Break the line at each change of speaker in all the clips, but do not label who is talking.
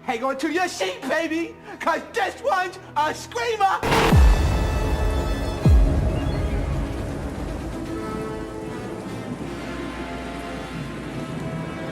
hang on to your seat, baby, cause this one's a screamer!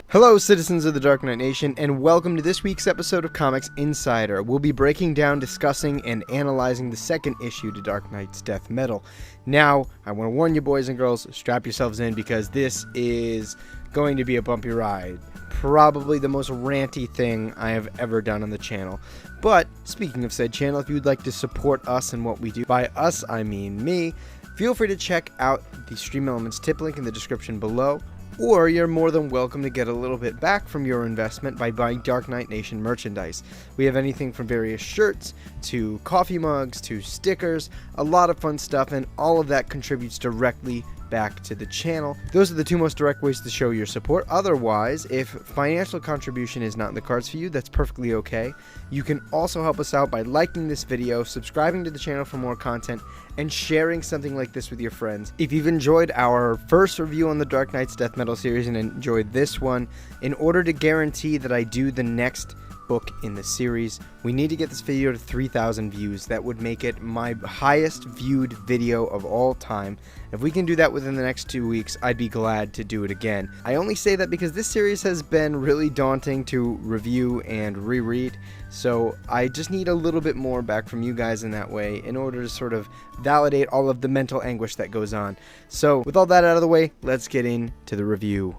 Hello, citizens of the Dark Knight Nation, and welcome to this week's episode of Comics Insider. We'll be breaking down, discussing, and analyzing the second issue to Dark Knight's Death Metal. Now, I want to warn you boys and girls, strap yourselves in because this is going to be a bumpy ride. Probably the most ranty thing I have ever done on the channel. But, speaking of said channel, if you'd like to support us and what we do, by us I mean me, feel free to check out the Stream Elements tip link in the description below. Or you're more than welcome to get a little bit back from your investment by buying Dark Knight Nation merchandise. We have anything from various shirts, to coffee mugs, to stickers, a lot of fun stuff, and all of that contributes directly back to the channel. Those are the two most direct ways to show your support. Otherwise, if financial contribution is not in the cards for you, that's perfectly okay. You can also help us out by liking this video, subscribing to the channel for more content, and sharing something like this with your friends. If you've enjoyed our first review on the Dark Knight's Death Metal series and enjoyed this one, in order to guarantee that I do the next book in the series, we need to get this video to 3,000 views. That would make it my highest viewed video of all time. If we can do that within the next 2 weeks, I'd be glad to do it again. I only say that because this series has been really daunting to review and reread, so I just need a little bit more back from you guys in that way in order to sort of validate all of the mental anguish that goes on. So with all that out of the way, let's get into the review.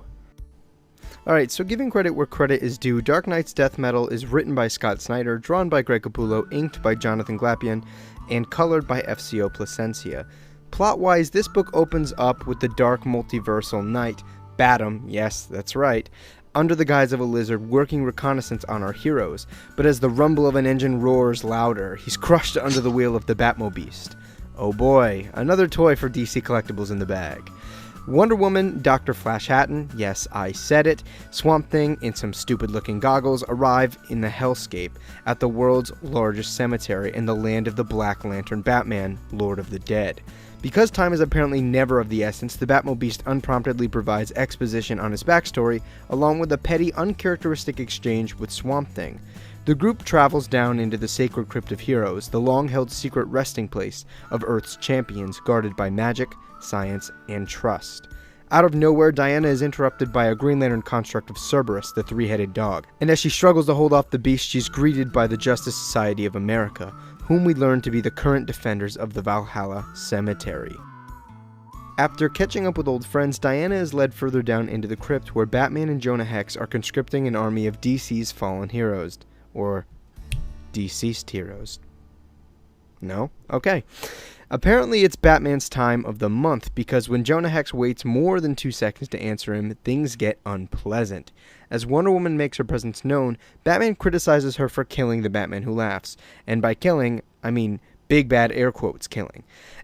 Alright, so giving credit where credit is due, Dark Knight's Death Metal is written by Scott Snyder, drawn by Greg Capullo, inked by Jonathan Glapion, and colored by FCO Placencia. Plot-wise, this book opens up with the dark multiversal knight, Batum, yes, that's right, under the guise of a lizard, working reconnaissance on our heroes, but as the rumble of an engine roars louder, he's crushed under the wheel of the Batmobeast. Oh boy, another toy for DC Collectibles in the bag. Wonder Woman, Dr. Flash Hatton, yes, I said it, Swamp Thing, in some stupid-looking goggles, arrive in the hellscape at the world's largest cemetery in the land of the Black Lantern Batman, Lord of the Dead. Because time is apparently never of the essence, the Batmobeast unpromptedly provides exposition on his backstory, along with a petty, uncharacteristic exchange with Swamp Thing. The group travels down into the sacred crypt of heroes, the long-held secret resting place of Earth's champions, guarded by magic, science, and trust. Out of nowhere, Diana is interrupted by a Green Lantern construct of Cerberus, the three-headed dog, and as she struggles to hold off the beast, she's greeted by the Justice Society of America, whom we learn to be the current defenders of the Valhalla Cemetery. After catching up with old friends, Diana is led further down into the crypt where Batman and Jonah Hex are conscripting an army of DC's fallen heroes, or deceased heroes. No? Okay. Apparently it's Batman's time of the month, because when Jonah Hex waits more than 2 seconds to answer him, things get unpleasant. As Wonder Woman makes her presence known, Batman criticizes her for killing the Batman Who Laughs. And by killing, I mean big bad air quotes killing,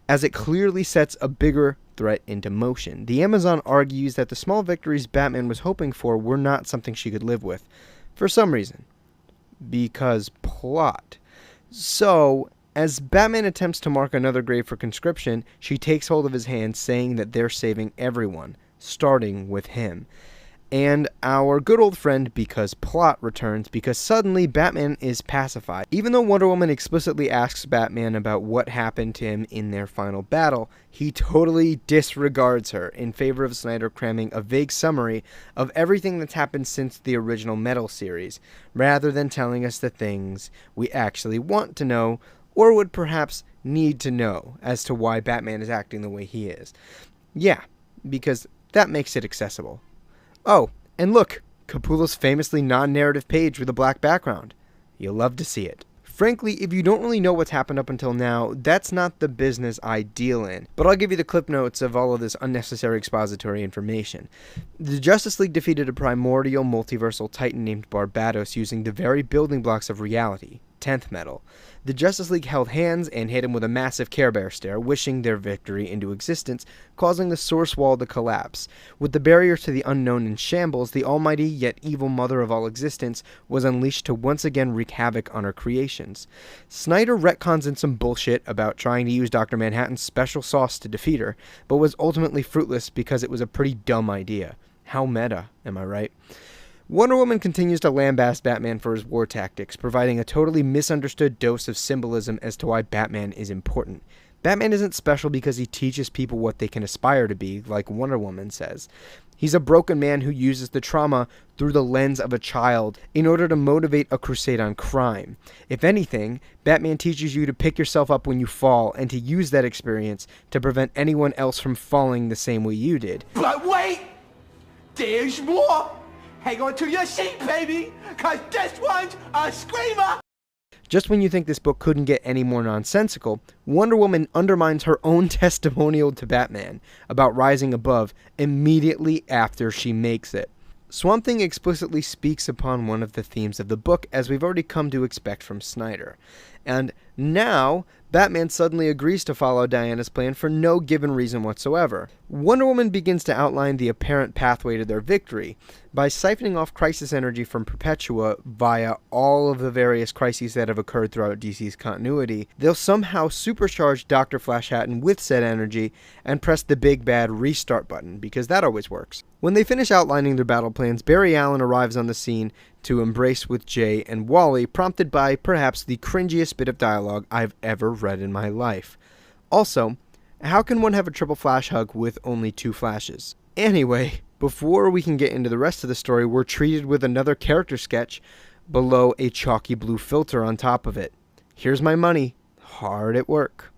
as it clearly sets a bigger threat into motion. The Amazon argues that the small victories Batman was hoping for were not something she could live with, for some reason. Because plot. So, as Batman attempts to mark another grave for conscription, she takes hold of his hand, saying that they're saving everyone, starting with him. And our good old friend, because plot, returns because suddenly Batman is pacified. Even though Wonder Woman explicitly asks Batman about what happened to him in their final battle, he totally disregards her in favor of Snyder cramming a vague summary of everything that's happened since the original Metal series, rather than telling us the things we actually want to know, or would perhaps need to know, as to why Batman is acting the way he is. Yeah, because that makes it accessible. Oh, and look, Capullo's famously non-narrative page with a black background. You'll love to see it. Frankly, if you don't really know what's happened up until now, that's not the business I deal in. But I'll give you the clip notes of all of this unnecessary expository information. The Justice League defeated a primordial multiversal titan named Barbados using the very building blocks of reality, 10th metal. The Justice League held hands and hit him with a massive Care Bear stare, wishing their victory into existence, causing the source wall to collapse. With the barrier to the unknown in shambles, the almighty yet evil mother of all existence was unleashed to once again wreak havoc on her creations. Snyder retcons in some bullshit about trying to use Dr. Manhattan's special sauce to defeat her, but was ultimately fruitless because it was a pretty dumb idea. How meta, am I right? Wonder Woman continues to lambaste Batman for his war tactics, providing a totally misunderstood dose of symbolism as to why Batman is important. Batman isn't special because he teaches people what they can aspire to be, like Wonder Woman says. He's a broken man who uses the trauma through the lens of a child in order to motivate a crusade on crime. If anything, Batman teaches you to pick yourself up when you fall and to use that experience to prevent anyone else from falling the same way you did.
But wait! There's more! Hang on to your seat, baby! Cause this one's a screamer!
Just when you think this book couldn't get any more nonsensical, Wonder Woman undermines her own testimonial to Batman about rising above immediately after she makes it. Swamp Thing explicitly speaks upon one of the themes of the book, as we've already come to expect from Snyder. And now, Batman suddenly agrees to follow Diana's plan for no given reason whatsoever. Wonder Woman begins to outline the apparent pathway to their victory by siphoning off crisis energy from Perpetua via all of the various crises that have occurred throughout DC's continuity. They'll somehow supercharge Dr. Flash Hatton with said energy and press the big bad restart button, because that always works. When they finish outlining their battle plans, Barry Allen arrives on the scene to embrace with Jay and Wally, prompted by perhaps the cringiest bit of dialogue I've ever read in my life. Also, how can one have a triple Flash hug with only 2 flashes? Anyway, before we can get into the rest of the story, we're treated with another character sketch below a chalky blue filter on top of it. Here's my money. Hard at work.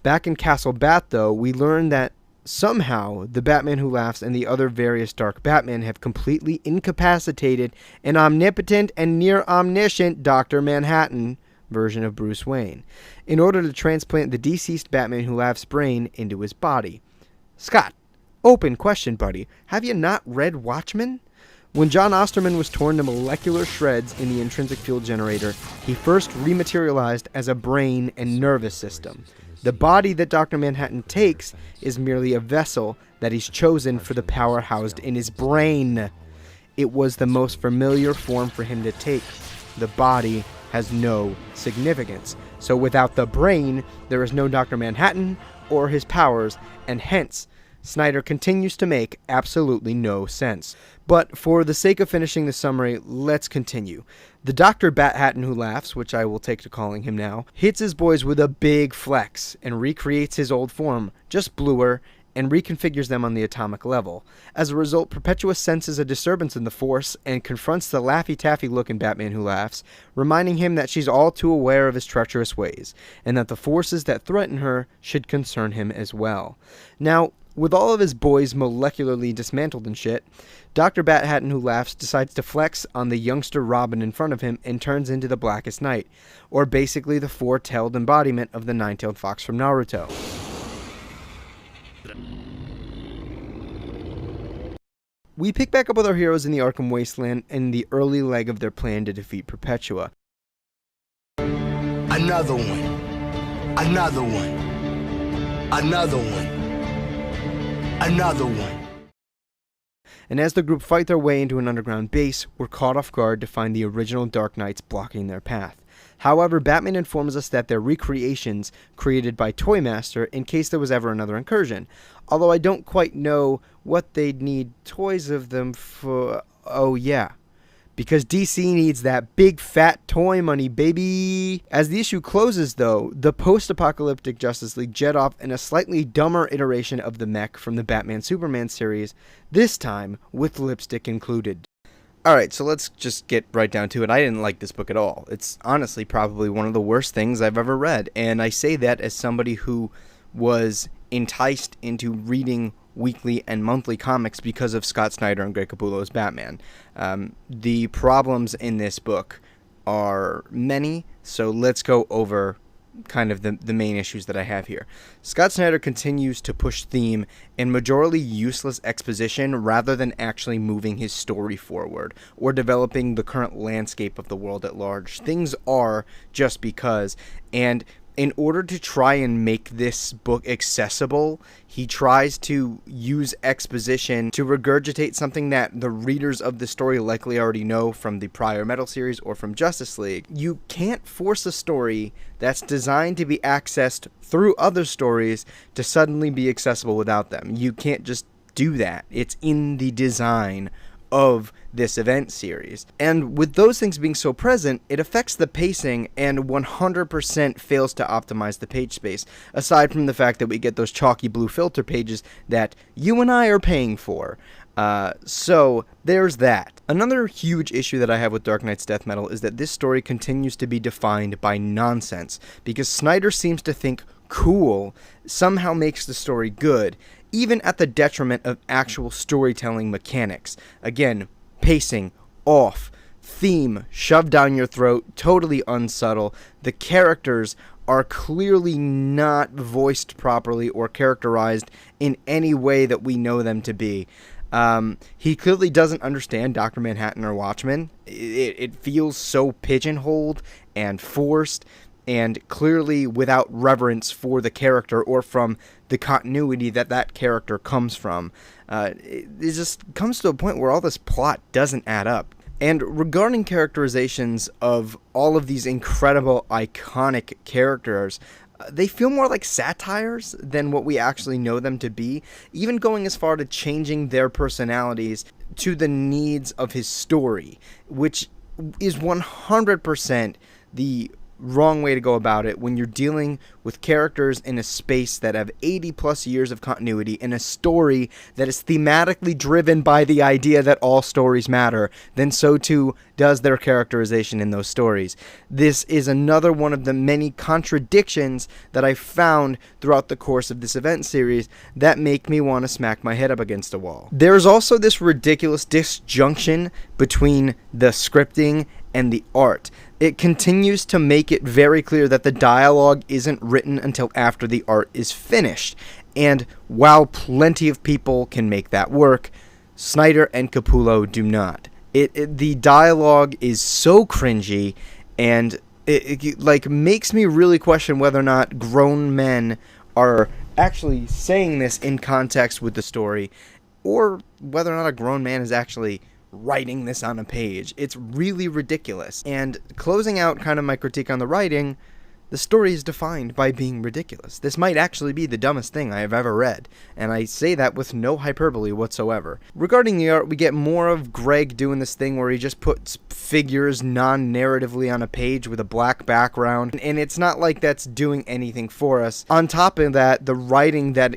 Back in Castle Bat, though, we learn that somehow the Batman Who Laughs and the other various Dark Batman have completely incapacitated an omnipotent and near omniscient Dr. Manhattan version of Bruce Wayne in order to transplant the deceased Batman Who Laughs brain into his body. Scott, open question, buddy. Have you not read Watchmen? When John Osterman was torn to molecular shreds in the intrinsic field generator, he first rematerialized as a brain and nervous system. The body that Dr. Manhattan takes is merely a vessel that he's chosen for the power housed in his brain. It was the most familiar form for him to take. The body has no significance. So without the brain, there is no Dr. Manhattan or his powers, and hence, Snyder continues to make absolutely no sense. But for the sake of finishing the summary, let's continue. The Dr. Bat-Hatton Who Laughs, which I will take to calling him now, hits his boys with a big flex and recreates his old form, just bluer, and reconfigures them on the atomic level. As a result, Perpetua senses a disturbance in the Force and confronts the Laffy-Taffy look in Batman Who Laughs, reminding him that she's all too aware of his treacherous ways, and that the forces that threaten her should concern him as well. Now, with all of his boys molecularly dismantled and shit, Dr. Bat-Hatton Who Laughs decides to flex on the youngster Robin in front of him and turns into the Blackest Night, or basically the four-tailed embodiment of the nine-tailed fox from Naruto. We pick back up with our heroes in the Arkham Wasteland and the early leg of their plan to defeat Perpetua.
Another one. Another one. Another one. Another one.
And as the group fight their way into an underground base, we're caught off guard to find the original Dark Knights blocking their path. However, Batman informs us that they're recreations created by Toymaster in case there was ever another incursion. Although I don't quite know what they'd need toys of them for. Oh yeah, because DC needs that big fat toy money, baby. As the issue closes, though, the post-apocalyptic Justice League jet off in a slightly dumber iteration of the mech from the Batman-Superman series, this time with lipstick included. Alright, so let's just get right down to it. I didn't like this book at all. It's honestly probably one of the worst things I've ever read, and I say that as somebody who was enticed into reading weekly and monthly comics because of Scott Snyder and Greg Capullo's Batman. The problems in this book are many, so let's go over kind of the main issues that I have here. Scott Snyder continues to push theme and majorly useless exposition rather than actually moving his story forward or developing the current landscape of the world at large. Things are just because, and in order to try and make this book accessible, he tries to use exposition to regurgitate something that the readers of the story likely already know from the prior Metal series or from Justice League. You can't force a story that's designed to be accessed through other stories to suddenly be accessible without them. You can't just do that. It's in the design of this event series. And with those things being so present, it affects the pacing and 100% fails to optimize the page space, aside from the fact that we get those chalky blue filter pages that you and I are paying for. So there's that. Another huge issue that I have with Dark Knight's Death Metal is that this story continues to be defined by nonsense, because Snyder seems to think cool somehow makes the story good, even at the detriment of actual storytelling mechanics. Again, pacing off, theme shoved down your throat, totally unsubtle. The characters are clearly not voiced properly or characterized in any way that we know them to be. He clearly doesn't understand Dr. Manhattan or Watchmen. It feels so pigeonholed and forced, and clearly without reverence for the character or from the continuity that character comes from. It just comes to a point where all this plot doesn't add up. And regarding characterizations of all of these incredible, iconic characters, they feel more like satires than what we actually know them to be, even going as far to changing their personalities to the needs of his story, which is 100% the wrong way to go about it when you're dealing with characters in a space that have 80 plus years of continuity in a story that is thematically driven by the idea that all stories matter. Then so too does their characterization in those stories. This is another one of the many contradictions that I found throughout the course of this event series that make me want to smack my head up against a wall. There's also this ridiculous disjunction between the scripting and the art. It continues to make it very clear that the dialogue isn't written until after the art is finished. And while plenty of people can make that work, Snyder and Capullo do not. The dialogue is so cringy, and it like makes me really question whether or not grown men are actually saying this in context with the story, or whether or not a grown man is actually writing this on a page. It's really ridiculous. And closing out kind of my critique on the writing, the story is defined by being ridiculous. This might actually be the dumbest thing I have ever read, and I say that with no hyperbole whatsoever. Regarding the art, we get more of Greg doing this thing where he just puts figures non-narratively on a page with a black background, and it's not like that's doing anything for us. On top of that, the writing that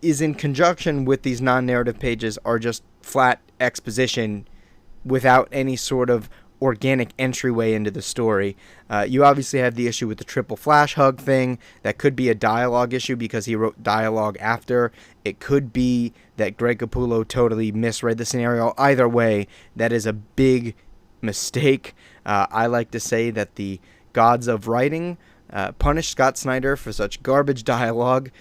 is in conjunction with these non-narrative pages are just flat exposition without any sort of organic entryway into the story. You obviously have the issue with the triple flash hug thing. That could be a dialogue issue because he wrote dialogue after. It could be that Greg Capullo totally misread the scenario. Either way, that is a big mistake. I like to say that the gods of writing punish Scott Snyder for such garbage dialogue.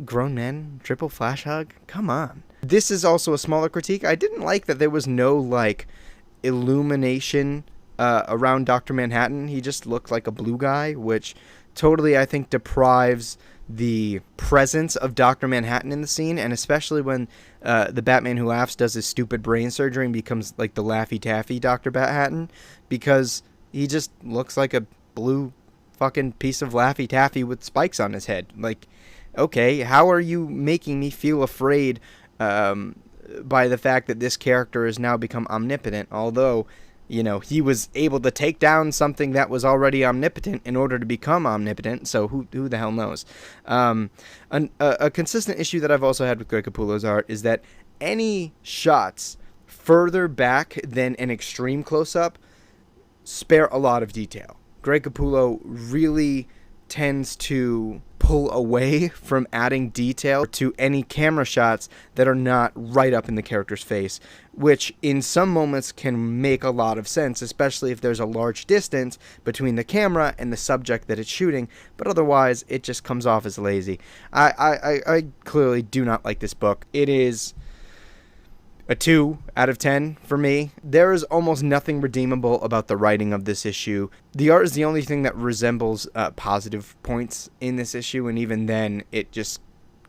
Grown men, triple flash hug? Come on. This is also a smaller critique. I didn't like that there was no, like, illumination around Dr. Manhattan. He just looked like a blue guy, which totally, I think, deprives the presence of Dr. Manhattan in the scene, and especially when the Batman Who Laughs does his stupid brain surgery and becomes, like, the Laffy Taffy Dr. Manhattan, because he just looks like a blue fucking piece of Laffy Taffy with spikes on his head. Like, okay, how are you making me feel afraid by the fact that this character has now become omnipotent, although, you know, he was able to take down something that was already omnipotent in order to become omnipotent, so who the hell knows? A consistent issue that I've also had with Greg Capullo's art is that any shots further back than an extreme close-up spare a lot of detail. Greg Capullo really tends to pull away from adding detail to any camera shots that are not right up in the character's face, which in some moments can make a lot of sense, especially if there's a large distance between the camera and the subject that it's shooting, but otherwise it just comes off as lazy. I clearly do not like this book. It is a 2 out of 10 for me. There is almost nothing redeemable about the writing of this issue. The art is the only thing that resembles positive points in this issue, and even then, it just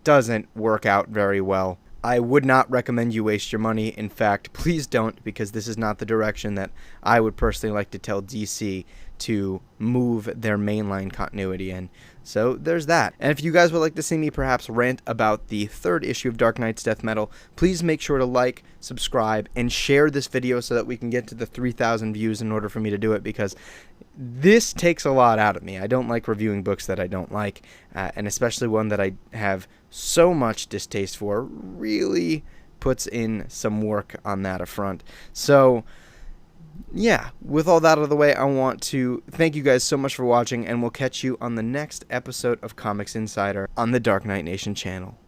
doesn't work out very well. I would not recommend you waste your money. In fact, please don't, because this is not the direction that I would personally like to tell DC to move their mainline continuity in. So there's that. And if you guys would like to see me perhaps rant about the third issue of Dark Knight's Death Metal, please make sure to like, subscribe, and share this video so that we can get to the 3,000 views in order for me to do it, because this takes a lot out of me. I don't like reviewing books that I don't like, and especially one that I have so much distaste for really puts in some work on that front. So yeah, with all that out of the way, I want to thank you guys so much for watching, and we'll catch you on the next episode of Comics Insider on the Dark Knight Nation channel.